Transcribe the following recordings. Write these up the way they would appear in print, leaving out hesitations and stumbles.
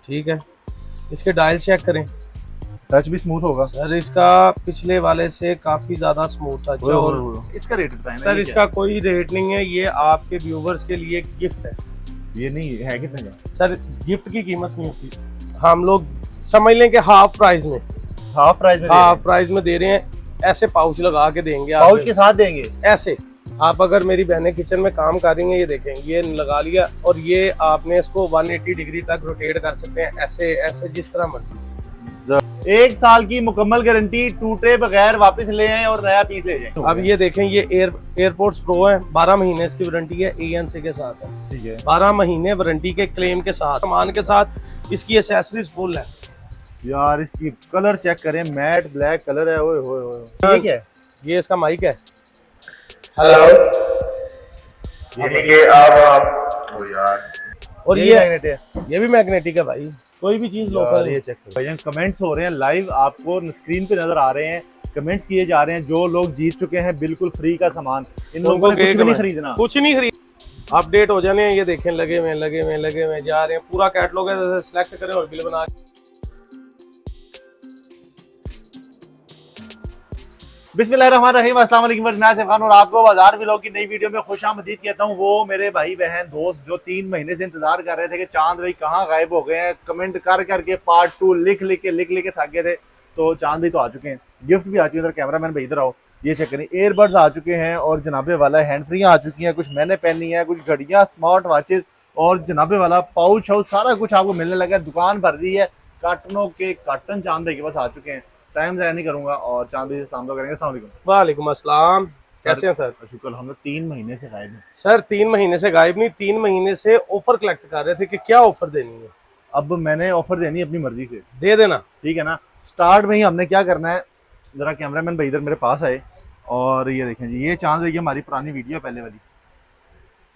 ठीक है, इसके डायल चेक करें। टच भी स्मूथ होगा सर इसका पिछले वाले से काफी ज्यादा स्मूथ टच है। और इसका रेट बताएं ना। सर इसका कोई रेट नहीं है, ये आपके व्यूवर्स के लिए गिफ्ट है। ये नहीं है कितने का? सर गिफ्ट की कीमत नहीं होती, हम लोग समझ लें कि हाफ प्राइस में, हाफ प्राइस में दे रहे हैं। ऐसे पाउच लगा के देंगे, पाउच के साथ देंगे ऐसे। आप अगर मेरी बहनें किचन में काम कर रही हैं, ये देखें, ये लगा लिया और ये आपने इसको 180 डिग्री तक रोटेट कर सकते हैं, ऐसे ऐसे जिस तरह मर्जी। 1 साल की मुकम्मल गारंटी, टूटे बगैर वापस ले आए और नया पीस ले जाए। अब ये देखें, ये एयरपोर्ट्स प्रो है, 12 महीने इसकी वारंटी है, ANC के साथ है। ठीक है, 12 महीने वारंटी के क्लेम के साथ, सामान के साथ इसकी एसेसरीज फुल है। यार इसकी कलर चेक करें, मैट ब्लैक कलर है। ओए होए होए, ये क्या है? ये इसका माइक है। हेलो, ओ यार, और ये मैग्नेट है। ये भी मैग्नेटिक है भाई, कोई भी चीज लोकल। ये चेक करो भाई, कमेंट्स हो रहे हैं लाइव, आपको स्क्रीन पे नजर आ रहे हैं, कमेंट्स किए जा रहे हैं। जो लोग जीत चुके हैं बिल्कुल फ्री का सामान, इन लोगों ने कुछ भी नहीं खरीदना, कुछ नहीं खरीद। अपडेट हो जाने हैं, ये देखें, लगे हुए जा रहे हैं। पूरा कैटलॉग है, जैसे सिलेक्ट करें और बिल बना। बिस्मिल्लाहिर्रहमानिर्रहीम, अस्सलाम वालेकुम। मैं आसिफ खान और आपको बाजार व्लॉग की नई वीडियो में खुशामदीद कहता हूँ। वो मेरे भाई बहन दोस्त जो 3 महीने से इंतजार कर रहे थे कि चांद भाई कहाँ गायब हो गए हैं, कमेंट कर करके पार्ट 2 लिख के थक गए थे। तो चांद भाई तो आ चुके हैं, गिफ्ट भी आ चुके हैं। कैमरा मैन भाई इधर आओ, ये चेक करें, एयरबड्स आ चुके हैं और जनाबे वाला हैंड फ्री आ चुकी हैं। कुछ मैंने पहनी है, कुछ घड़ियाँ, स्मार्ट वॉचेस और जनाबे वाला पाउच हाउस, सारा कुछ आपको मिलने लगा है। दुकान भर रही है, कार्टनों के कार्टन चांद भाई के पास आ चुके हैं। टाइम ज़ाया नहीं करूंगा और चांद भाई से सलाम तो करेंगे। अस्सलाम वालेकुम। वालेकुम अस्सलाम, कैसे हैं सर? शुक्र, हम लोग 3 महीने से गायब हैं। सर 3 महीने से गायब नहीं, 3 महीने से ऑफर कलेक्ट कर रहे थे कि क्या ऑफर देनी है। अब मैंने ऑफर देनी है अपनी मर्जी से, दे देना, ठीक है ना। स्टार्ट में ही हमने क्या करना है, जरा कैमरामैन भाई इधर मेरे पास आए और ये देखें जी, ये चांद भाई की हमारी पुरानी वीडियो पहले वाली।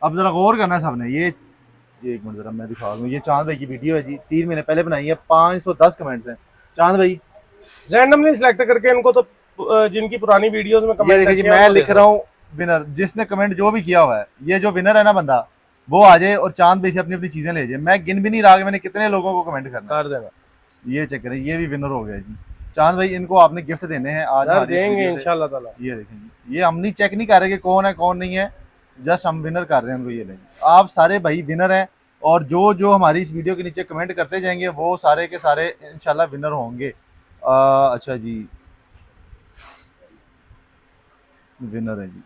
अब जरा गौर करना है सबने, ये एक मिनट जरा मैं दिखा दूँ। ये चांद भाई की वीडियो है जी, 3 महीने पहले बनाई है। 510 कमेंट्स हैं। चांद भाई रैंडमली सिलेक्ट करके इनको, तो जिनकी पुरानी वीडियोस में कमेंट, ये देखिए जी, मैं लिख रहा हूँ विनर। जिसने कमेंट जो भी किया हुआ है, ये जो विनर है ना बंदा, वो आ जाए और चांद भाई से अपनी अपनी चीजें ले जाए। मैं गिन भी नहीं रहा कि मैंने कितने लोगों को कमेंट करना कर देना। ये चेक करें, ये भी विनर हो गया जी। चांद भाई इनको आपने गिफ्ट देने हैं आज, सर देंगे इंशाल्लाह ताला। ये देखें जी, ये हम नहीं चेक नहीं कर रहे कि कौन है कौन नहीं है, जस्ट हम विनर कर रहे हैं उनको। ये लेंगे, आप सारे भाई विनर हैं और जो जो हमारी इस वीडियो के नीचे कमेंट करते जाएंगे वो सारे के सारे इंशाल्लाह विनर होंगे। अच्छा जी, विनर है जी,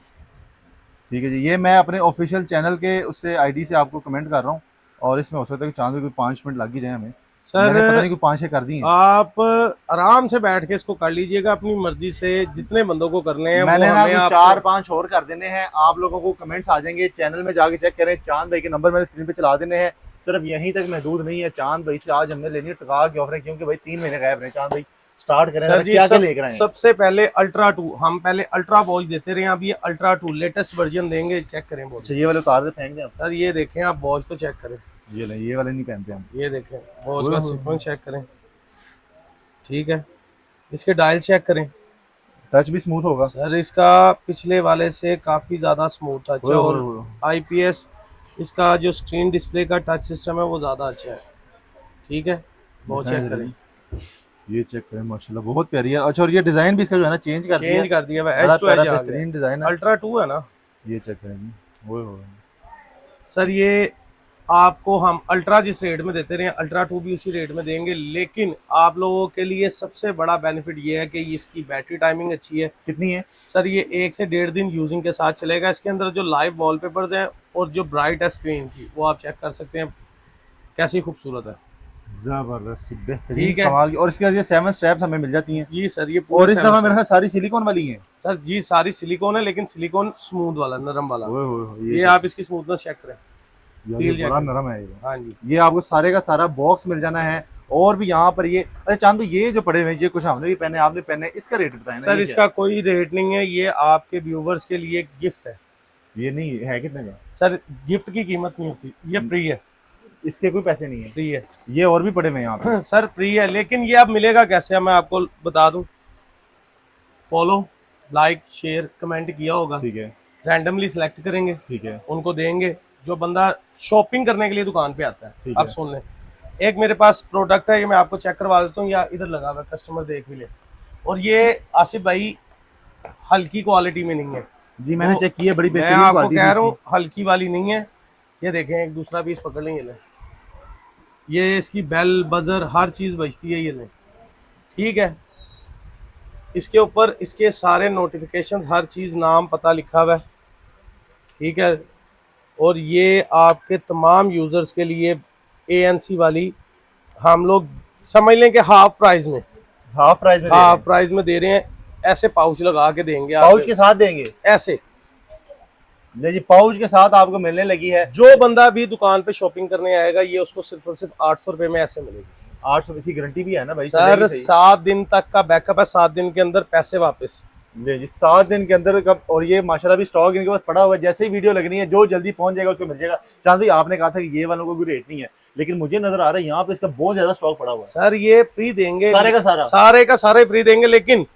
ठीक है जी। ये मैं अपने ऑफिशियल चैनल के उससे आईडी से आपको कमेंट कर रहा हूँ और इसमें हो सकता है कि चांद कोई 5 मिनट लग ही जाए हमें। सर मैंने पता नहीं कोई 5-6 कर दी हैं। आप आराम से बैठ के इसको कर लीजिएगा अपनी मर्जी से, जितने बंदों को करने हैं। मैंने ना 4-5 और कर देने हैं। आप लोगों को कमेंट्स आ जाएंगे, चैनल में जाके चेक करें। चांद भाई के नंबर मैंने स्क्रीन पे चला देने हैं। सिर्फ यहीं तक महदूद नहीं है, चांद भाई से आज हमने लेनी टका की ऑफर है, क्योंकि भाई 3 महीने गायब रहे। चांद भाई स्टार्ट करें सर जी, क्या लेकर आए? सबसे पहले अल्ट्रा 2, हम पहले अल्ट्रा वॉच देते रहे, अब ये अल्ट्रा 2 लेटेस्ट वर्जन देंगे। चेक करें वॉच। ये वाले उतार दे, फेंक दें सर ये देखें, आप वॉच तो चेक करें। ये नहीं, ये वाले नहीं पहनते हम। ये देखें, वॉच का सीक्वेंस चेक करें, ठीक है। इसके डायल चेक करें, टच भी स्मूथ होगा। सर इसका पिछले वाले से काफी ज्यादा स्मूथ टच है और IPS इसका जो स्क्रीन डिस्प्ले का टच सिस्टम है वो ज्यादा अच्छा है, ठीक है। वो चेक करें, ये चेक करें, माशाल्लाह बहुत प्यारी है। अच्छा, और ये डिजाइन भी इसका जो है ना चेंज कर दिया है, एज टू एज आ गया। बेहतरीन डिजाइन है, अल्ट्रा 2 है ना। ये चेक करें जी, वो सर ये आपको हम अल्ट्रा जिस रेट में देते रहे, अल्ट्रा 2 भी उसी रेट में देंगे, लेकिन आप लोगों के लिए सबसे बड़ा बेनिफिट ये है कि इसकी बैटरी टाइमिंग अच्छी है। कितनी है सर? ये 1 से 1.5 दिन यूजिंग के साथ चलेगा। इसके अंदर जो लाइव वॉलपेपर्स हैं और जो ब्राइट है स्क्रीन की, वो आप चेक कर सकते हैं कैसी खूबसूरत है, जबरदस्त, बेहतरीन, कमाल की। और इसके ये 7 स्ट्रैप्स हमें मिल जाती हैं जी सर। ये और इस दफा मेरे ख्याल सारी सिलिकॉन वाली हैं। सर जी सारी सिलिकॉन है, लेकिन सिलिकॉन स्मूथ वाला, नरम वाला। ये आप इसकी स्मूथनेस चेक करें, बड़ा नरम है। हाँ जी, ये आपको सारे का सारा बॉक्स मिल जाना है। और भी यहाँ पर ये, अच्छा चांद भाई, ये जो पड़े हुए हैं, ये कुछ हमने भी पहने, आपने पहने, इसका रेट बताएं ना। सर इसका कोई रेट नहीं है, ये आपके व्यूवर्स के लिए गिफ्ट है। ये नहीं है कितने का? सर गिफ्ट की कीमत नहीं होती, ये फ्री है, इसके कोई पैसे नहीं है, फ्री है। ये और भी पड़े हुए हैं यहाँ पे। सर फ्री है, लेकिन ये अब मिलेगा कैसे, मैं आपको बता दूं। फॉलो, लाइक, शेयर, कमेंट किया होगा, ठीक है। रैंडमली सिलेक्ट करेंगे, ठीक है, उनको देंगे। जो बंदा शॉपिंग करने के लिए दुकान पे आता है, आप सुन लें, एक मेरे पास प्रोडक्ट है, ये मैं आपको चेक करवा देता हूँ, या इधर लगा हुआ है, कस्टमर देख भी ले। और ये आसिफ भाई हल्की क्वालिटी में नहीं है जी, मैंने वो, चेक किया, बड़ी मैं बेहतरीन आपको क्वालिटी कह थी रहा हूँ इसकी। हल्की वाली नहीं है। ये देखें, एक दूसरा पीस पकड़ लेंगे ले, ये इसकी बेल बजर हर चीज़ बजती है ये ले, ठीक है। इसके ऊपर इसके सारे नोटिफिकेशंस, हर चीज़, नाम पता लिखा हुआ है, ठीक है। और ये आपके तमाम यूज़र्स के लिए ANC वाली हम लोग समझ लें कि हाफ प्राइस में, हाफ प्राइस में दे रहे हाफ हैं, प्राइस में दे रहे हैं। ऐसे पाउच लगा के देंगे पाउच आप, के साथ देंगे। ऐसे। नहीं जी, पाउच के साथ आपको मिलने लगी है। जो बंदा भी दुकान पे शॉपिंग करने आएगा, ये उसको सिर्फ और सिर्फ 800 रुपए में ऐसे मिलेगी। 800 की गारंटी भी है ना भाई? सर चलेगी सही? 7 दिन तक का बैकअप है, 7 दिन के अंदर पैसे वापस। जी जी, 7 दिन के अंदर कब। और ये माशाल्लाह भी स्टॉक इनके पास पड़ा हुआ है, जैसे ही वीडियो लगनी है जो जल्दी पहुंच जाएगा उसको मिल जाएगा। चांद भाई, आपने कहा था कि ये वालों को कोई रेट नहीं है, लेकिन मुझे नजर आ रहा है यहाँ पे इसका बहुत ज्यादा स्टॉक पड़ा हुआ है। सर ये फ्री देंगे, सारे का सारा? सारे का सारे फ्री देंगे, लेकिन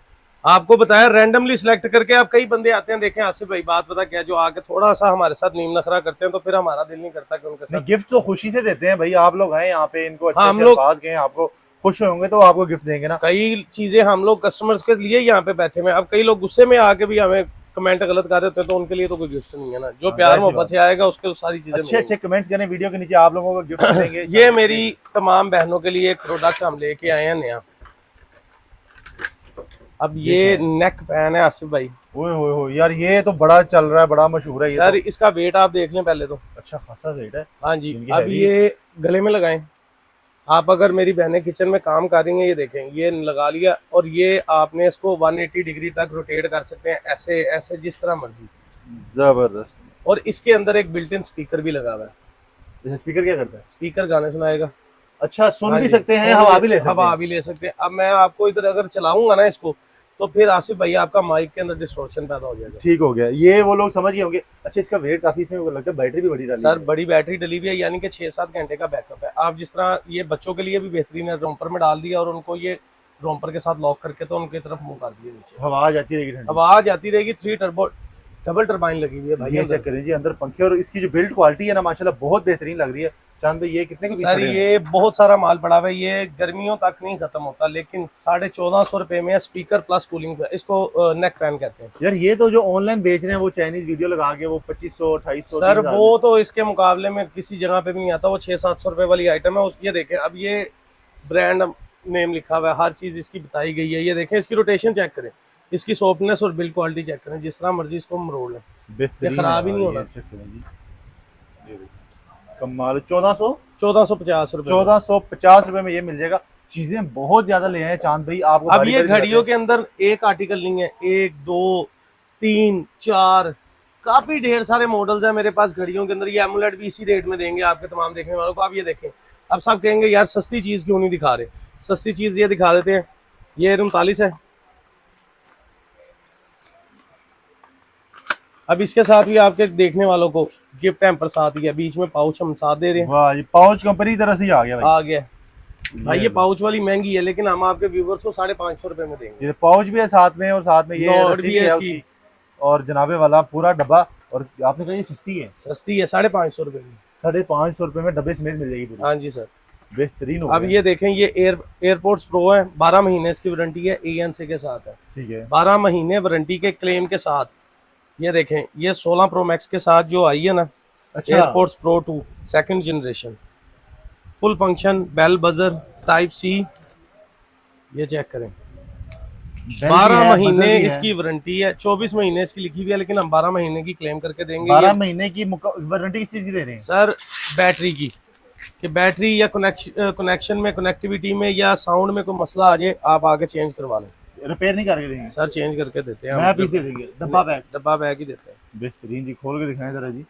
आपको बताया रैंडमली सिलेक्ट करके। आप कई बंदे आते हैं, देखें आसिफ भाई, बात पता क्या है, जो आके थोड़ा सा हमारे साथ नीम नखरा करते हैं, तो फिर हमारा दिल नहीं करता कि उनके साथ। गिफ्ट तो खुशी से देते हैं भाई, आप लोग आए यहाँ पे, इनको हम अच्छे लोग अल्फाज कहें, आपको खुश होंगे तो आपको गिफ्ट देंगे ना। कई चीजें हम लोग कस्टमर्स के लिए यहाँ पे बैठे हुए हैं। अब कई लोग गुस्से में आके भी हमें कमेंट गलत कर रहे होते हैं, तो उनके लिए तो कोई गिफ्ट नहीं है ना। जो प्यार जाहिर सी मोहब्बत बात से आएगा उसके तो सारी चीजें अच्छे अच्छे कमेंट्स करें वीडियो के नीचे, आप लोगों को गिफ्ट देंगे। मिलेंगी। ये मेरी तमाम बहनों के लिए एक प्रोडक्ट हम लेके आए हैं नया। अब ये नेक फैन है आसिफ भाई। ओए होए होए यार, ये तो बड़ा चल रहा है, बड़ा मशहूर है ये सर तो। इसका वेट आप देख लें पहले तो। अच्छा खासा रेट है। हाँ जी। इनकी अब heavy ये गले में लगाएं आप, अगर मेरी बहनें किचन में काम कर रही हैं, ये देखें, ये लगा लिया, और ये आपने इसको 180 डिग्री तक रोटेट कर सकते हैं, ऐसे ऐसे जिस तरह मर्जी। जबरदस्त। और इसके अंदर एक बिल्ट इन स्पीकर भी लगा हुआ है। अच्छा, स्पीकर क्या करता है? स्पीकर गाने सुनाएगा। अच्छा, सुन हाँ भी जी, सकते हैं, सुन हवा भी ले सकते हवा हैं। भी ले सकते हैं। अब मैं आपको इधर अगर चलाऊंगा ना इसको, तो फिर आसिफ भाई आपका माइक के अंदर डिस्टॉर्शन पैदा हो जाएगा। ठीक हो गया, ये वो लोग समझ गए होंगे। अच्छा, इसका वेट काफी, इसमें लगता है बैटरी भी बड़ी डाली सर है। बड़ी बैटरी डली हुई है, यानी कि 6-7 घंटे का बैकअप है। आप जिस तरह ये बच्चों के लिए भी बेहतरीन है, रोम्पर में डाल दिया और उनको ये रोम्पर के साथ लॉक करके तो उनकी तरफ मुंह कर दिया नीचे, हवा जाती रहेगी ठंडी। आवाज आती रहेगी। 3 टर्बो डबल टर्बाइन लगी हुई है भाई ये अंदर। चेक करें जी, अंदर पंखे, और इसकी जो बिल्ड क्वालिटी है ना माशाल्लाह बहुत बेहतरीन लग रही है। चांद भाई, ये कितने के पीस सर पड़े हैं? ये बहुत सारा माल पड़ा हुआ है, ये गर्मियों तक नहीं खत्म होता, लेकिन 1450 रुपए में स्पीकर प्लस कूलिंग, इसको नेक फैन कहते हैं। यार ये तो जो ऑनलाइन बेच रहे हैं वो चाइनीज वीडियो लगा के वो 2500 2800। सर वो तो इसके मुकाबले में किसी जगह पे भी नहीं आता, वो 600-700 रुपए वाली आइटम है। ये देखें, अब ये ब्रांड नेम लिखा हुआ है, हर चीज इसकी बताई गई है। ये देखें, इसकी रोटेशन चेक करें, इसकी सॉफ्टनेस और बिल्ड क्वालिटी चेक करें, जिस तरह मर्जी इसको मरोड़ लें, ये खराब ही नहीं होना। चेक करें जी, ये देखिए, कमाल। 1450 रुपए। 1450 रुपए में ये मिल जाएगा। चीजें बहुत ज्यादा ले आए चांद भाई, आपको अब बारी ये बारी घड़ियों दिखाते के अंदर एक आर्टिकल नहीं है, 1 2 3 4 काफी ढेर सारे मॉडल्स हैं मेरे पास घड़ियों के अंदर। ये एमुलेट भी इसी रेट में देंगे आपके तमाम देखने वालों को। आप ये देखें, अब सब कहेंगे यार सस्ती चीज क्यों नहीं दिखा रहे। सस्ती चीज ये दिखा देते हैं। ये 39 है। अब इसके साथ भी आपके देखने वालों को गिफ्ट हैम्पर साथ ही है, बीच में पाउच हम साथ दे रहे हैं। हैं। वाह, ये पाउच कंपनी की तरह से ही आ गया भाई। आ गया भाई। ये पाउच वाली महंगी है, लेकिन हम आपके व्यूवर्स को 550 रुपए में देंगे। ये पाउच भी है साथ में, और साथ में ये नोट रस्सी भी है इसकी, उसकी, और जनाबे वाला पूरा डब्बा। और आपने कहा ये सस्ती है? सस्ती है, 550 रुपए की। 550 रुपए में डब्बे समेत मिल जाएगी पूरी। हाँ जी सर। बेहतरीन हो अब गया। ये देखें, ये एयरपोर्ट्स प्रो है, 12 महीने इसकी वारंटी है, ANC के साथ है। ठीक है, 12 महीने वारंटी के क्लेम के साथ। ये देखें, ये 16 प्रो मैक्स के साथ जो आई है ना, अच्छा, AirPods Pro 2 second generation, full function, bell buzzer, type C। ये चेक करें, 12 महीने इसकी वारंटी है, 24 महीने इसकी लिखी हुई है, लेकिन हम 12 महीने की क्लेम करके देंगे। 12 महीने की वारंटी किस चीज की दे रहे हैं? सर बैटरी की, कि बैटरी या कनेक्शन में, कनेक्टिविटी में या साउंड में कोई मसला आ जाए, आप आके चेंज करवा लें। रिपेयर नहीं करके देंगे? सर चेंज करके देते हैं, नया पीस दे देंगे, डब्बा बैग। ही देते हैं। बेहतरीन जी, खोल के दिखाएं जरा जी।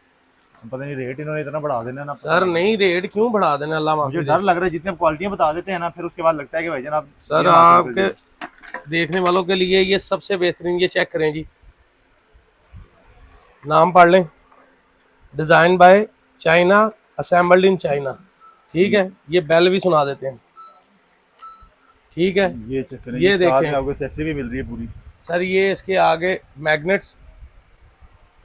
पता नहीं रेट इन्होंने इतना बढ़ा देना ना। सर नहीं, रेट क्यों बढ़ा देना, अल्लाह मुझे माफी डर दे। लग रहा है, जितने क्वालिटियां बता देते हैं ना, फिर उसके बाद लगता है कि भाईजान आप सर आपके देखने वालों के लिए ये सबसे बेहतरीन, ये चेक करें जी, नाम पढ़ लें, design by China, assembled in China. ठीक है, ये बेल भी सुना देते हैं। ठीक है, ये चेक करें, ये साथ देखें। में आपको एक्सेसरी भी मिल रही है पूरी। सर ये इसके आगे मैग्नेट्स,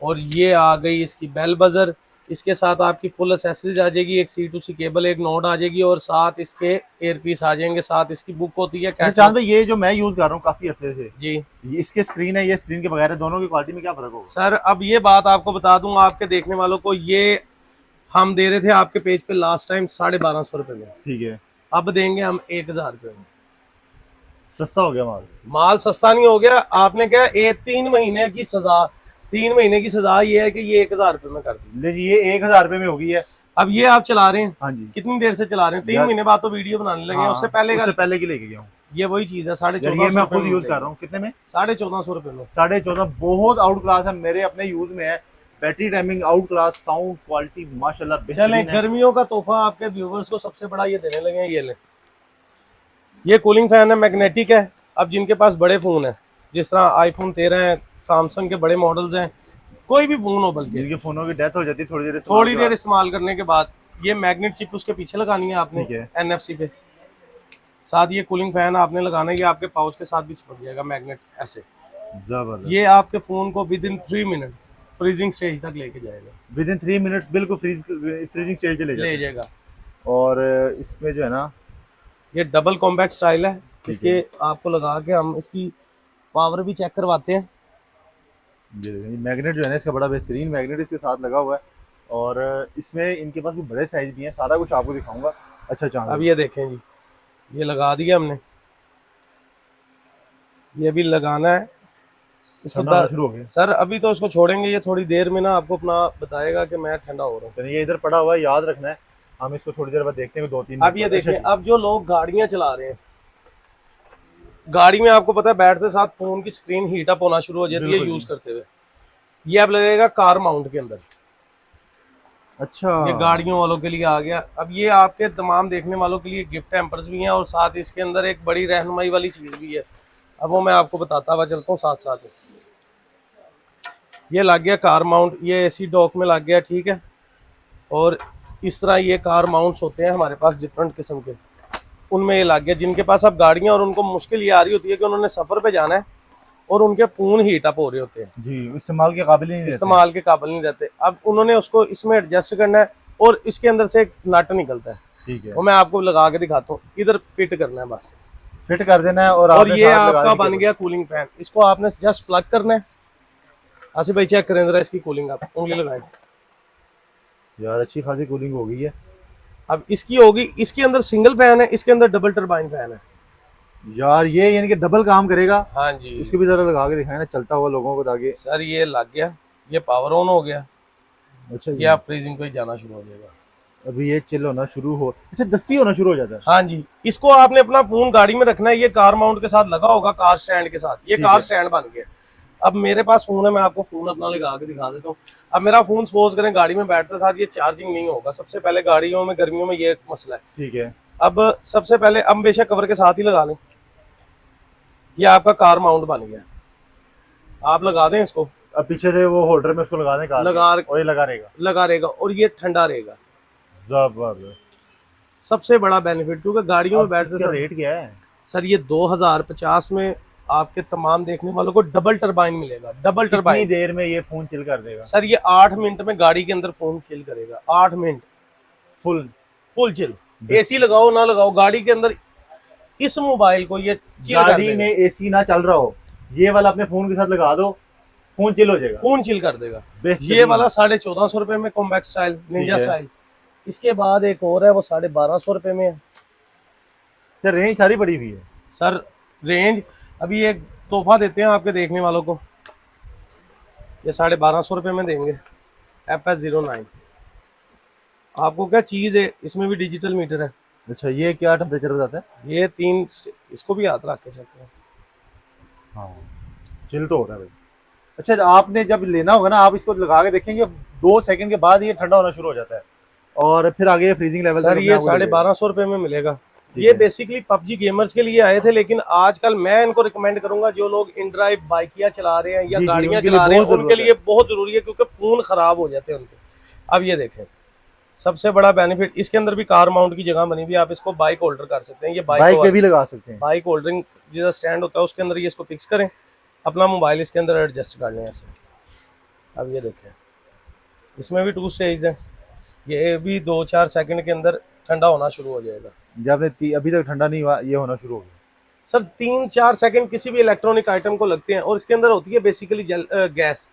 और ये आ गई इसकी बेल बजर, इसके साथ आपकी फुल एसेसरीज आ जाएगी, एक C2C केबल, एक नोट आ जाएगी और साथ इसके एयरपीस आ जाएंगे, साथ इसकी बुक होती है। अच्छा चांद भाई, ये जो मैं यूज कर रहा हूँ काफी अरसे से, जी ये इसके स्क्रीन है, ये स्क्रीन के बगैर है, दोनों की क्वालिटी में क्या फर्क होगा? सर, अब ये बात आपको बता दूं आपके देखने वालों को, ये हम दे रहे थे आपके पेज पे लास्ट टाइम 1250 रुपए में, ठीक है, अब देंगे हम 1000 रुपए में। सस्ता हो गया माल। माल सस्ता नहीं हो गया, आपने क्या 3 महीने की सजा, 3 महीने की सजा ये है कि ये 1000 रुपए में कर दी। ले जी, ये 1000 रुपए में हो गई है। अब ये आप चला रहे हैं, हाँ जी, कितनी देर से चला रहे हैं? 3 यार, महीने बाद तो वीडियो बनाने लगे हैं, हाँ, उससे पहले उससे पहले की लेके गया हूँ। ये वही चीज है, यार 1450 ये मैं खुद यूज कर रहा हूँ। कितने में? 1450 रुपए में। 14.5 बहुत आउट क्लास है, मेरे अपने यूज में है। Battery timing out class, sound quality माशाल्लाह चलें, बेहतरीन है। गर्मियों का तोहफा आपके व्यूवर्स को सबसे बड़ा ये देने लगे हैं, ये ले। ये कूलिंग फैन है, मैग्नेटिक है। अब जिनके पास बड़े फोन है, जिस तरह आईफोन 13 है, सैमसंग के बड़े मॉडल्स हैं, कोई भी फोन हो, बल्कि जिनके फोनों की डेथ हो जाती है थोड़ी देर इस्तेमाल करने के बाद, ये मैग्नेट चिप उसके पीछे लगानी है आपने, ठीक है। NFC पे। साथ ये कूलिंग फैन आपने लगाना है, ये आपके पाउच के साथ भी चिपक जाएगा मैग्नेट ऐसे। जबरदस्त। ये आपके फोन को with in 3 minute freezing stage तक लेके जाएगा, विद इन 3 मिनट्स बिल्कुल फ्रीजिंग स्टेज पे ले जाएगा। और इसमें जो है ना, ये डबल कॉम्पैक्ट स्टाइल है, ठीक इसके आपको लगा के हम इसकी पावर भी चेक करवाते हैं। ये मैग्नेट जो है ना, इसका बड़ा बेहतरीन मैग्नेट इसके साथ लगा हुआ है। और इसमें इनके पास भी बड़े साइज भी हैं, सारा कुछ आपको दिखाऊंगा। अच्छा चांद, अब ये देखें जी, ये लगा दिया हमने, ये भी लगाना है इसको। ठंडा होना शुरू हो गया। सर अभी तो इसको छोड़ेंगे, ये थोड़ी देर में ना आपको अपना बताएगा कि मैं ठंडा हो रहा हूँ। तो ये इधर पड़ा हुआ है, याद रखना है। हम इसको थोड़ी देर बाद देखते हैं, 2-3 अब ये देखें, अब जो लोग गाड़ियां चला रहे हैं, गाड़ी में आपको पता है बैठते साथ फोन की स्क्रीन हीट अप होना शुरू हो जाती है यूज करते हुए। ये अब लगेगा कार माउंट के अंदर। अच्छा, ये गाड़ियों वालों के लिए आ गया। अब ये आपके तमाम देखने वालों के लिए गिफ्ट हैम्पर्स भी हैं, और साथ इसके अंदर एक बड़ी रहनुमाई वाली चीज भी है। अब वो मैं आपको बताता हुआ चलता हूँ साथ साथ। ये लग गया कार माउंट, ये AC डॉक में लग गया, ठीक है। और इस तरह ये कार माउंट्स होते हैं हमारे पास डिफरेंट किस्म के, उनमें ये लग गया। जिनके पास अब गाड़ियां और उनको मुश्किल ये आ रही होती है कि उन्होंने सफर पे जाना है और उनके फोन हीट अप हो रहे होते हैं जी, इस्तेमाल के काबिल नहीं रहते। इस्तेमाल के काबिल नहीं रहते। अब उन्होंने उसको इसमें एडजस्ट करना है, और इसके अंदर से एक नट निकलता है, ठीक है, वो मैं आपको लगा के दिखाता हूँ। इधर फिट करना है बस, फिट कर देना है। और और ये आपका बन गया कूलिंग फैन। इसको आपने जस्ट प्लग करना है। आसिफ भाई चेक करें जरा इसकी कूलिंग, आप उंगली लगाएं। यार अच्छी खासी कूलिंग हो गई है। अब इसकी होगी, इसके अंदर सिंगल फैन है, इसके अंदर डबल टरबाइन फैन है। यार ये यानी कि डबल काम करेगा। हाँ जी, इसको भी जरा लगा के दिखाएं ना, चलता हुआ लोगों को, ताकि। सर ये लग गया, ये पावर ऑन हो गया। अच्छा ये आप फ्रीजिंग पे जाना शुरू हो जाएगा। अभी ये चिल होना शुरू हो, अच्छा दस्ती होना शुरू हो जाता है। हाँ जी, इसको आपने अपना फोन गाड़ी में रखना है। ये कार माउंट के साथ लगा होगा, कार स्टैंड के साथ। ये ठीक कार है। स्टैंड बन गया। अब मेरे पास फोन है, मैं आपको फोन अपना लगा के दिखा देता हूँ। अब मेरा फोन सपोज करें गाड़ी में बैठते साथ ये चार्जिंग नहीं होगा। सबसे पहले गाड़ियों में गर्मियों में ये मसला है। ठीक है, अब सबसे पहले, अब बेशक कवर के साथ ही लगा लें। ये आपका कार माउंट बन गया, आप लगा दें इसको। अब पीछे से वो होल्डर में उसको लगा दें, कार लगा और ये लगा रहेगा। और ये ठंडा रहेगा। जबरदस्त। सबसे बड़ा बेनिफिट, क्योंकि गाड़ियों में बैठते इसका सर, रेट क्या है? सर ये 2050 में आपके तमाम देखने वालों को डबल टरबाइन मिलेगा। डबल कितनी टरबाइन देर में ये फोन चिल कर देगा? सर, ये 8 मिनट में गाड़ी के अंदर फोन चिल करेगा। 8 मिनट फुल चिल। AC लगाओ ना लगाओ, गाड़ी के अंदर इस मोबाइल को ये चिल कर गाड़ी देगा। में AC ना चल रहा हो, ये वाला अपने फोन के साथ लगा दो, फोन चिल हो जाएगा। फोन चिल कर देगा। बेहतरीन। ये वाला 1450 रुपए में कॉम्पैक्ट स्टाइल, निंजा है। स्टाइल। इसके बाद एक और है, वो 1250 रुपए में है। सर रेंज सारी पड़ी हुई है। सर रेंज, अभी एक तोहफा देते हैं आपके देखने वालों को, ये 1250 रुपए में देंगे। FS09 आपको क्या चीज है, इसमें भी डिजिटल मीटर है। अच्छा ये क्या टेम्परेचर बताता है? ये 3, इसको भी हाथ रख के चेक करें। हाँ चिल तो हो रहा है भाई। अच्छा आपने जब लेना होगा ना, आप इसको लगा के देखेंगे, 2 सेकंड के बाद ये ठंडा होना शुरू हो जाता है, और फिर आगे फ्रीजिंग लेवल सर ये 1250 रुपए में मिलेगा। ये बेसिकली PUBG गेमर्स के लिए आए थे, लेकिन आजकल मैं इनको रिकमेंड करूंगा जो लोग इन ड्राइव बाइकियां चला रहे हैं या जी, गाड़ियां उनके चला लिए रहे हैं, बहुत उनके जरूरत लिए बहुत जरूरी है, क्योंकि फोन खराब हो जाते हैं उनके। अब ये देखें, सबसे बड़ा बेनिफिट, इसके अंदर भी कार माउंट की जगह बनी हुई है। आप इसको बाइक होल्डर कर सकते हैं। ये बाइक पे भी लगा सकते हैं। बाइक होल्डरिंग जैसा स्टैंड होता है, उसके अंदर ये इसको फिक्स करें, अपना मोबाइल इसके अंदर एडजस्ट कर लें ऐसे। अब ये देखें, इसमें भी 2 स्टेज है। ये भी 2-4 सेकंड के अंदर ठंडा होना शुरू हो जाएगा। जब आपने अभी तक ठंडा नहीं हुआ, ये होना शुरू हो गया। सर 3-4 सेकंड किसी भी इलेक्ट्रॉनिक आइटम को लगते हैं, और इसके अंदर होती है बेसिकली गैस,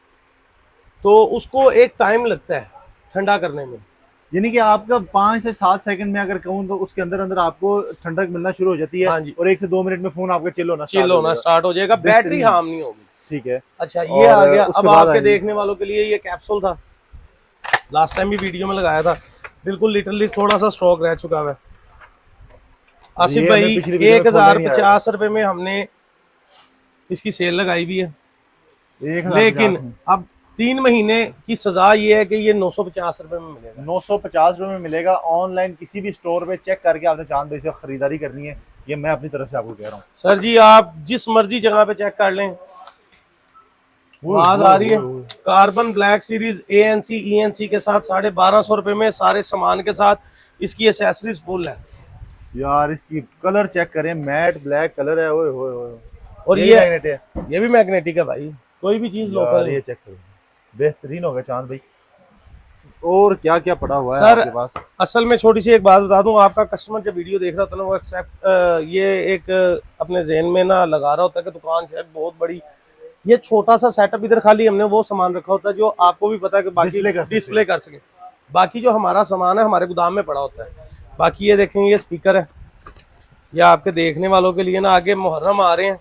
तो उसको एक टाइम लगता है ठंडा करने में। यानी कि आपका 5 से 7 सेकंड में अगर कहूँ तो उसके अंदर अंदर आपको ठंडक मिलना शुरू हो जाती है। हाँ जी। और 1 से 2 मिनट में फोन आपका चिल होना स्टार्ट हो जाएगा, बैटरी हार्म नहीं होगी। ठीक है। अच्छा ये और आ गया। उसके अब बाद आपके आएंगे। देखने वालों के लिए ये कैप्सूल था, लास्ट टाइम भी वीडियो में लगाया था, बिल्कुल लिटरली थोड़ा सा स्टॉक रह चुका है। आसिफ ये भाई हमें पिछली वीडियो में खोलना नहीं आया। 1050 में हमने इसकी सेल लगाई हुई है, 1050 लेकिन में। अब 3 महीने की सजा ये है कि ये 950 रुपए में मिलेगा। 950 रुपए में मिलेगा। ऑनलाइन किसी भी स्टोर पे चेक करके आपने चांद भाई से खरीदारी करनी है, ये मैं अपनी तरफ से आपको कह रहा हूँ। सर जी आप जिस मर्जी जगह पे चेक कर लें, आवाज आ रही है। Carbon black series ANC ENC के साथ 1250 रुपए में सारे सामान के साथ, इसकी एसेसरीज फुल है यार इसकी कलर चेक करें, मैट ब्लैक कलर है। ओए होए होए। और यही ये मैग्नेट है। ये भी मैग्नेटिक है भाई, कोई भी चीज यार लोकल। ये चेक करो, बेहतरीन होगा चांद भाई। और क्या क्या पड़ा हुआ है सर आपके पास? असल में छोटी सी एक बात बता दूं, आपका कस्टमर जब वीडियो देख रहा होता है ना, वो एक्सेप्ट ये एक अपने जहन में ना लगा रहा होता है कि दुकान शायद बहुत बड़ी, ये छोटा सा सेटअप इधर खाली हमने वो सामान रखा होता है जो आपको भी पता है कि बाकी डिस्प्ले कर सके। बाकी जो हमारा सामान है हमारे गोदाम में पड़ा होता है। बाकी ये देखें, ये स्पीकर है, ये आपके देखने वालों के लिए ना, आगे मुहर्रम आ रहे हैं,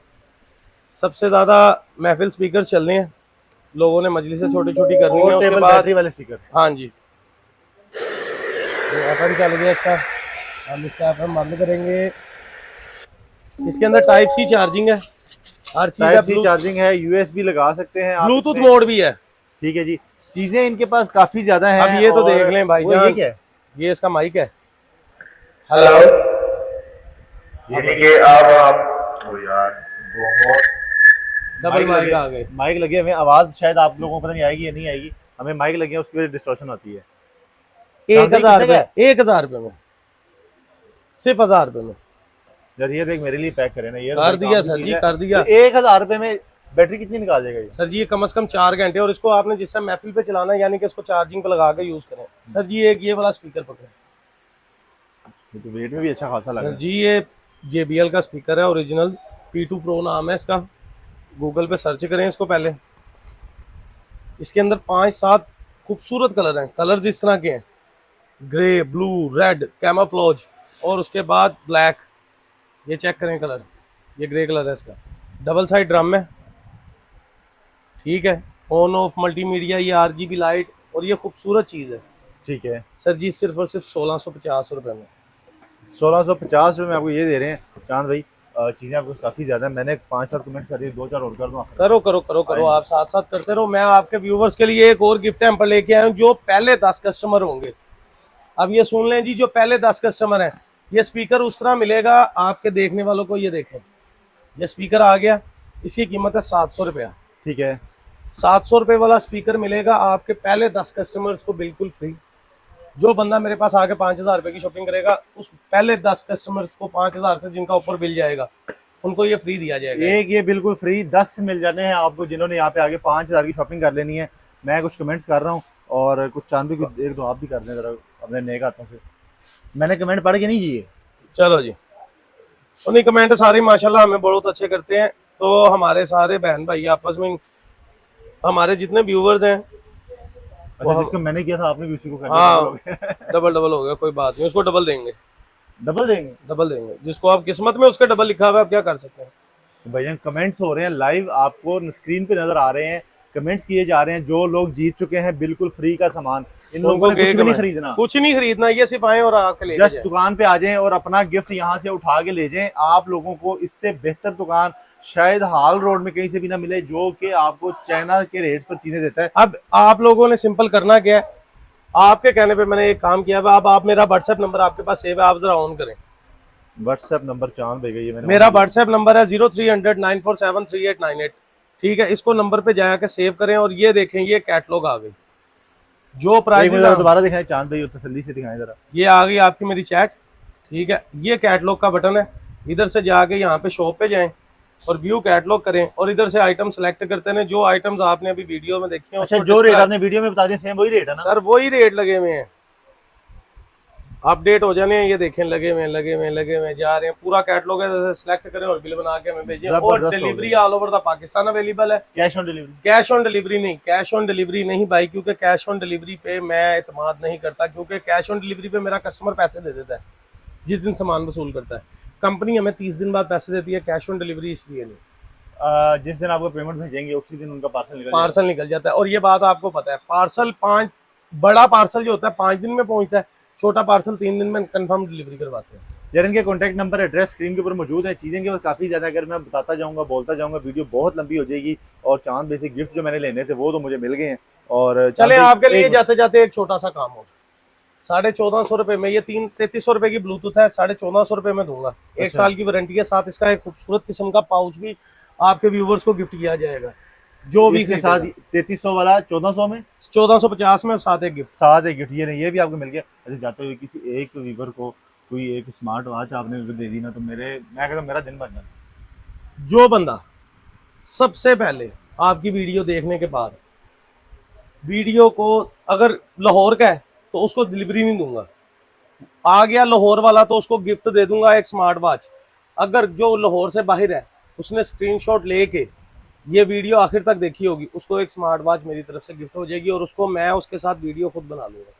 सबसे ज्यादा महफिल स्पीकर चल रहे हैं, लोगों ने मजलिसें छोटी छोटी करनी है, उसके बाद बैटरी वाले स्पीकर। हाँ जी FM चल गया इसका, हम इसका FM बंद करेंगे। इसके अंदर टाइप C चार्जिंग है, हर चीज है, टाइप सी चार्जिंग है, USB लगा सकते हैं आप ब्लूटूथ इसमें। मोड भी है। ठीक है जी, चीजें इनके पास काफी ज्यादा हैं। अब ये तो और देख लें भाई वो ये जान, क्या है? ये इसका माइक है। हेलो, यानी कि अब ओ यार बहुत डबल माइक आ गए। माइक लगे हुए, आवाज शायद आप लोगों को पता नहीं आएगी या नहीं आएगी, हमें माइक लगे हैं उसकी वजह से डिस्टॉर्शन होती है। 1000 रुपए, 1000 रुपए में, सिर्फ 1000 रुपए में यार ये देख मेरे लिए पैक करें ना, ये कर दिया सर जी, कर दिया। 1000 रुपए में बैटरी कितनी निकाल जाएगा ये? सर जी ये कम से कम 4 घंटे, और इसको आपने जिस टाइम महफिल पे चलाना है, यानी कि इसको चार्जिंग पे लगा के यूज करें। सर जी एक ये वाला स्पीकर पकड़े, ये तो वेट में भी अच्छा खासा लग रहा सर है। जी ये JBL का स्पीकर है, ओरिजिनल P2 Pro नाम है इसका, गूगल पे सर्च करें इसको पहले। इसके अंदर 5-7 खूबसूरत कलर हैं, कलर्स इस तरह के हैं, ग्रे, ब्लू, रेड, कैमोफ्लेज, और उसके बाद ब्लैक। ये चेक करें कलर, ये ग्रे कलर है इसका, डबल साइड ड्रम है, ठीक है, ऑन ऑफ मल्टीमीडिया, ये RGB लाइट, और ये खूबसूरत चीज़ है। ठीक है, सर जी सिर्फ और सिर्फ 1650 रुपए में। 1650 रुपए में आपको ये दे रहे हैं चांद भाई। चीजें आपको काफी ज्यादा है, मैंने 5-7 कमेंट कर दिए, 2-4 और कर दूं आखिर। करो करो करो करो, आप साथ साथ करते रहो। मैं आपके व्यूवर्स के लिए एक और गिफ्ट हैम्पर लेके आया हूँ, जो पहले 10 कस्टमर होंगे। अब ये सुन लें जी, जो पहले 10 कस्टमर हैं, ये स्पीकर उस तरह मिलेगा आपके देखने वालों को। ये देखें, ये स्पीकर आ गया, इसकी कीमत है 700 रुपया। ठीक है, 700 रुपये वाला स्पीकर मिलेगा आपके पहले 10 कस्टमर्स को बिल्कुल फ्री। जो बंदा मेरे पास आके 5000 रुपये की शॉपिंग करेगा, उस पहले 10 कस्टमर्स को 5000 से जिनका ऊपर बिल जाएगा, उनको ये फ्री दिया जाएगा। एक ये बिल्कुल फ्री 10 मिल जाने हैं आपको, जिन्होंने यहाँ पे आगे 5000 की शॉपिंग कर लेनी है। मैं कुछ कमेंट्स कर रहा हूँ और कुछ चांद भी एक दो आप भी कर दें जरा अपने नेक हाथों से। मैंने कमेंट पढ़ के नहीं किए। चलो जी, उन्हीं कमेंट सारे माशाल्लाह हमें बहुत अच्छे करते हैं। तो हमारे सारे बहन भाई आपस में, हमारे जितने व्यूवर्स हैं, अच्छा जिसको मैंने किया था आपने भी उसी को कर हाँ दिया। डबल डबल हो गया, कोई बात नहीं, उसको डबल देंगे, डबल देंगे डबल देंगे। जिसको आप किस्मत में उसके डबल लिखा हुआ है, आप क्या कर सकते हैं। तो भैया कमेंट्स हो रहे हैं लाइव, आपको स्क्रीन पे नजर आ रहे हैं, कमेंट्स किए जा रहे हैं। जो लोग जीत चुके हैं बिल्कुल फ्री का सामान, इन लोगों ने कुछ भी नहीं खरीदना, कुछ नहीं खरीदना, ये सिर्फ आए और आके ले जस्ट जाएं। दुकान पे आ जाएं और अपना गिफ्ट यहाँ से उठा के ले जाएं। आप लोगों को इससे बेहतर दुकान शायद हाल रोड में कहीं से भी ना मिले, जो कि आपको चाइना के रेट्स पर चीजें देता है। अब आप लोगों ने सिंपल करना क्या है, आपके कहने पे मैंने एक काम किया हुआ। अब आप मेरा व्हाट्सएप नंबर आपके पास सेव है, आप जरा ऑन करें। व्हाट्सएप नंबर चांद भेजा, ये मैंने मेरा व्हाट्सएप नंबर है 0300-947-3898। ठीक है, इसको नंबर पे जाके सेव करें, और ये देखें, ये कैटलॉग आ गई, जो प्राइसेस दोबारा दिखाएं चांद भाई, तसल्ली से दिखाएं जरा। ये आ गई आपकी मेरी चैट। ठीक है, ये कैटलॉग का बटन है, इधर से जाके यहाँ पे शॉप पे जाएं, और व्यू कैटलॉग करें और इधर से आइटम सेलेक्ट करते हैं। जो आइटम्स आपने अभी वीडियो में देखी हैं अच्छा, उसको जो रेट describe- आपने वीडियो में बता दिया सेम वही रेट है ना? सर वही रेट लगे हुए हैं, अपडेट हो जाने हैं। ये देखें लगे हुए हैं जा रहे हैं। पूरा कैटलॉग है, जैसे सिलेक्ट करें और बिल बना के हमें भेजें। और जबरदस्त हो डिलीवरी गया। All over the Pakistan available है। Cash on delivery? Cash on delivery नहीं, कैश ऑन डिलीवरी नहीं भाई, क्योंकि कैश ऑन डिलीवरी पे मैं एतमाद नहीं करता, क्योंकि कैश ऑन डिलीवरी पे मेरा कस्टमर पैसे दे देता है जिस दिन सामान वसूल करता है। कंपनी हमें 30 दिन बाद पैसे देती है, कैश ऑन डिलीवरी इसलिए नहीं। जिस दिन आपको पेमेंट भेजेंगे उसी दिन उनका पार्सल निकल जाता है। और ये बात आपको पता है, पार्सल 5 बड़ा पार्सल जो होता है 5 दिन में पहुंचता है, छोटा पार्सल 3 दिन में कंफर्म डिलीवरी करवाते हैं। यार इनके कॉन्टैक्ट नंबर एड्रेस स्क्रीन के ऊपर मौजूद है। चीज़ें के पास काफ़ी ज़्यादा, अगर मैं बताता जाऊँगा बोलता जाऊँगा वीडियो बहुत लंबी हो जाएगी। और चांद बेसिक गिफ्ट जो मैंने लेने थे वो तो मुझे मिल गए हैं। और चले आपके लिए एक- जाते जाते एक छोटा सा काम हो, 1450 रुपए में ये 3300 रुपए की ब्लूटूथ है, 1450 रुपए में दूंगा। 1 अच्छा। साल की वारंटी है, साथ इसका एक खूबसूरत किस्म का पाउच भी आपके व्यूवर्स को गिफ्ट किया जाएगा। जो भी इसके साथ 3300 वाला 1400 में 1450 में साथ एक गिफ्ट। साथ एक गिफ्ट, ये नहीं ये भी आपको मिल गया। अच्छा, जाते हुए किसी एक व्यूवर को कोई एक स्मार्ट वॉच आपने दे दी ना, तो मैं कहता हूँ मेरा दिन बन जाता। जो बंदा सबसे पहले आपकी वीडियो देखने के बाद वीडियो को अगर लाहौर का है तो उसको डिलीवरी नहीं दूंगा, आ गया लाहौर वाला तो उसको गिफ्ट दे दूंगा एक स्मार्ट वॉच। अगर जो लाहौर से बाहर है उसने स्क्रीनशॉट लेके ये वीडियो आखिर तक देखी होगी, उसको एक स्मार्ट वॉच मेरी तरफ से गिफ्ट हो जाएगी और उसको मैं उसके साथ वीडियो खुद बना लूंगा।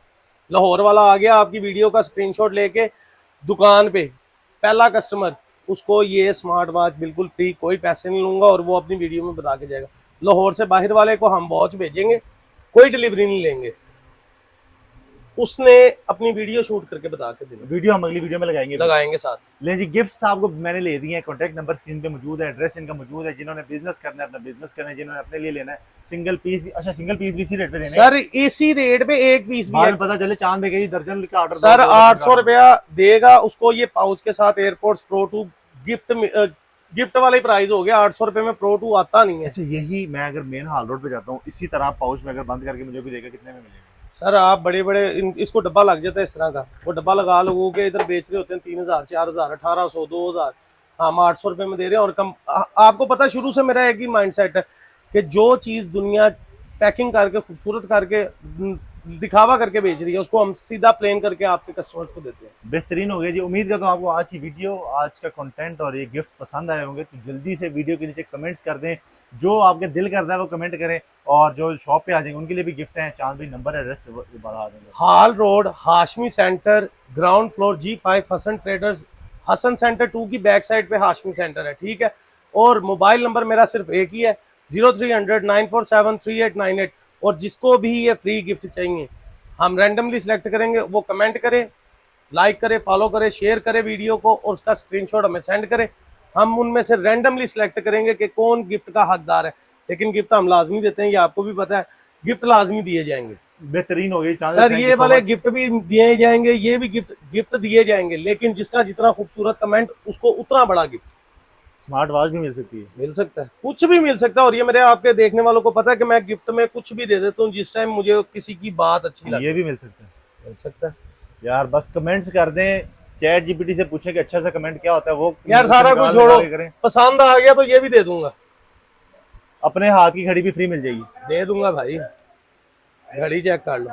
लाहौर वाला आ गया आपकी वीडियो का स्क्रीनशॉट लेके दुकान पे, पहला कस्टमर, उसको ये स्मार्ट वॉच बिल्कुल फ्री, कोई पैसे नहीं लूंगा और वो अपनी वीडियो में बता के जाएगा। लाहौर से बाहर वाले को हम वॉच भेजेंगे, कोई डिलीवरी नहीं लेंगे, उसने अपनी वीडियो शूट करके बता के देना, वीडियो हम अगली वीडियो में लगाएंगे साथ। ले जी। गिफ्ट्स आपको मैंने ले दिए हैं, कॉन्टैक्ट नंबर स्क्रीन पे मौजूद है, एड्रेस इनका मौजूद है। जिन्होंने बिजनेस करना है अपना बिजनेस करना है, जिन्होंने अपने लिए लेना है सिंगल पीस भी, अच्छा सिंगल पीस भी इसी रेट पे देने सर इसी रेट पे एक पीस भी बाद है में पता चले चांद में कहीं दर्जन का ऑर्डर सर 800 रुपया देगा उसको ये पाउच के साथ एयरपोर्ट्स प्रो 2 गिफ्ट वाला ही प्राइस हो गया। 800 रुपए में प्रो 2 आता नहीं है। अच्छा, यही मैं अगर मेन हाल रोड पे जाता हूँ इसी तरह पाउच में अगर बंद करके मुझे भी देगा, कितने में मिलेगा? सर आप बड़े बड़े इसको डब्बा लग जाता है इस तरह का, वो डब्बा लगा लोगों के इधर बेच रहे होते हैं 3000 4000 1800 2000, हम 800 रुपए में दे रहे हैं। और कम आपको पता है शुरू से मेरा एक ही माइंडसेट है कि जो चीज़ दुनिया पैकिंग करके खूबसूरत करके दिखावा करके बेच रही है उसको हम सीधा प्लेन करके आपके कस्टमर्स को देते हैं। बेहतरीन हो गया जी। उम्मीद करता हूँ आपको आज की वीडियो, आज का कंटेंट और ये गिफ्ट पसंद आए होंगे। तो जल्दी से वीडियो के नीचे कमेंट्स कर दें, जो आपके दिल करता है वो कमेंट करें। और जो शॉप पे आ जाएंगे उनके लिए भी गिफ्ट हैं। चांद भाई नंबर एड्रेस बढ़ा देंगे। Hall Road Hashmi centre ground floor G5 Hasan traders, Hasan centre 2 की बैक साइड पे हाशमी सेंटर है, ठीक है। और मोबाइल नंबर मेरा सिर्फ एक ही है 0300 947 3898। और जिसको भी ये फ्री गिफ्ट चाहिए हम रैंडमली सिलेक्ट करेंगे, वो कमेंट करे, लाइक करे, फॉलो करे, शेयर करे वीडियो को और उसका स्क्रीनशॉट हमें सेंड करे। हम उनमें से रैंडमली सिलेक्ट करेंगे कि कौन गिफ्ट का हकदार है। लेकिन गिफ्ट हम लाजमी देते हैं, ये आपको भी पता है, गिफ्ट लाजमी दिए जाएंगे। बेहतरीन हो गई सर ये वाले गिफ्ट भी दिए जाएंगे, ये भी गिफ्ट दिए जाएंगे, लेकिन जिसका जितना खूबसूरत कमेंट उसको उतना बड़ा गिफ्ट। स्मार्ट वॉच भी मिल सकती है, मिल सकता है, कुछ भी मिल सकता है। और ये मेरे आपके देखने वालों को पता है कि मैं गिफ्ट में कुछ भी दे देता हूँ जिस टाइम मुझे किसी की बात अच्छी लगे। ये भी मिल सकता है, मिल सकता है यार। बस कमेंट्स कर दें, चैट जीपीटी से पूछें कि अच्छा सा कमेंट क्या होता है, वो यार सारा कुछ छोड़ो, करें। पसंद आ गया तो ये भी दे दूंगा, अपने हाथ की घड़ी भी फ्री मिल जाएगी, दे दूंगा भाई, घड़ी चेक कर लो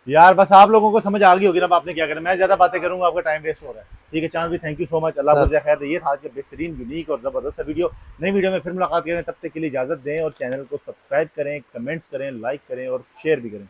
यार। बस आप लोगों को समझ आ गई होगी ना आपने क्या करना। मैं ज्यादा बातें करूंगा आपका टाइम वेस्ट हो रहा है, ठीक है। चांद भी थैंक यू सो मच, अल्लाह मुझे खैर। ये था आज का बेहतरीन यूनिक और जबरदस्त वीडियो। नई वीडियो में फिर मुलाकात करें, तब तक के लिए इजाजत दें और चैनल को सब्सक्राइब करें, कमेंट्स करें, लाइक करें और शेयर भी करें।